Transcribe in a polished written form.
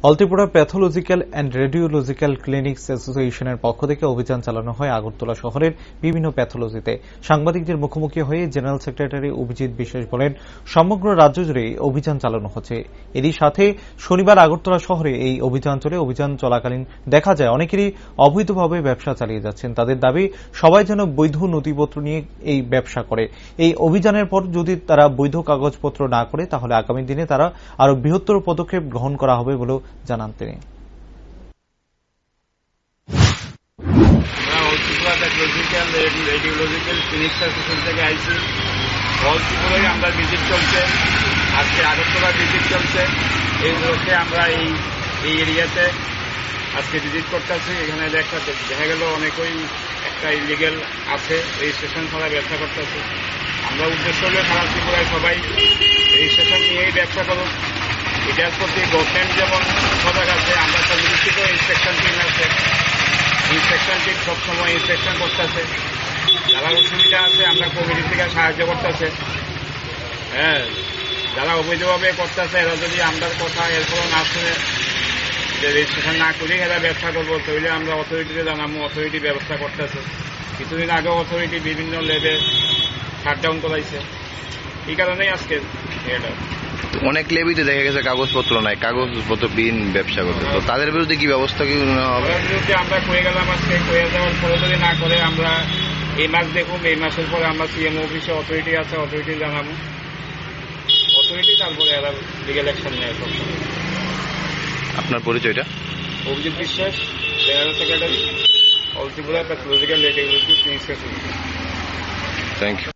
অলত্রিপুরা pathological and radiological clinics অ্যাসোসিয়েশনের পক্ষ থেকে অভিযান চালানো হয় আগরতলা শহরের বিভিন্ন প্যাথোলজিতে। সাংবাদিকদের মুখোমুখি হয়ে জেনারেল সেক্রেটারি অভিজিৎ বিশ্বাস বলেন, সমগ্র রাজ্য জুড়ে অভিযান চালানো হচ্ছে। এরই সাথে শনিবার আগরতলা শহরে এই অভিযান চলে। অভিযান চলাকালীন দেখা যায় অনেকেরই অবৈধভাবে ব্যবসা চালিয়ে যাচ্ছেন। তাদের দাবি সবাই যেন বৈধ নথিপত্র নিয়ে এই ব্যবসা করে। এই অভিযানের পর যদি তারা বৈধ কাগজপত্র না করে তাহলে আগামী দিনে তারা আরো বৃহত্তর পদক্ষেপ গ্রহণ করা হবে বলে জানান তিনি। রেডিওলজিক্যাল ক্লিনিক অ্যাসোসিয়েশন থেকে আইছি। অল ত্রিপুরায় আমরা ভিজিট চলছে, আজকে আগরতলা ভিজিট চলছে। এই উপলক্ষে আমরা এই এরিয়াতে আজকে ভিজিট করতেছি। এখানে দেখা গেল অনেকেই একটা ইলিগেল আছে, রেজিস্ট্রেশন ছাড়া ব্যবসা করতেছে। আমরা উদ্দেশ্য হলে সারা ত্রিপুরায় সবাই রেজিস্ট্রেশন নিয়েই ব্যবসা করুক। এটার প্রতি গভর্নমেন্ট যেমন সজাগ আছে, আমরা সবদিক ইন্সপেকশন টিম আছে, ইন্সপেকশন টিম সবসময় ইন্সপেকশন করতেছে। যারা অসুবিধা আছে আমরা কমিটি থেকে সাহায্য করতেছে। হ্যাঁ, যারা অবৈধভাবে করতেছে এরা যদি আমরা কথা এরপরও না শুনে যে রেজিস্ট্রেশন না করি এরা ব্যবসা করবো, তাহলে আমরা অথরিটিতে জানাবো। অথরিটি ব্যবস্থা করতেছে। কিছুদিন আগে অথরিটি বিভিন্ন লেভেল শাটডাউন করাইছে। এই কারণেই আজকে এটা অনেক লেবিতে দেখা গেছে কাগজপত্র নাই, কাগজপত্র বিহীন ব্যবসা করতে। তো তাদের বিরুদ্ধে কি ব্যবস্থা কি হবে? তাদের বিরুদ্ধে আমরা কয়ে গেলাম, আজকে কয়ে যাওয়ার পরে যদি না করে আমরা এই মাস দেখুন, এই মাসের পরে আমরা সিএম অফিসে অথরিটি আছে, অথরিটি জানাবো। অথরিটি তারপরে এরা লিগ্যাল অ্যাকশন নেয়। সবসময় আপনার পরিচয়টা? Abhijit Biswas, general secretary, all Tripura pathological radiological clinic association. Thank you.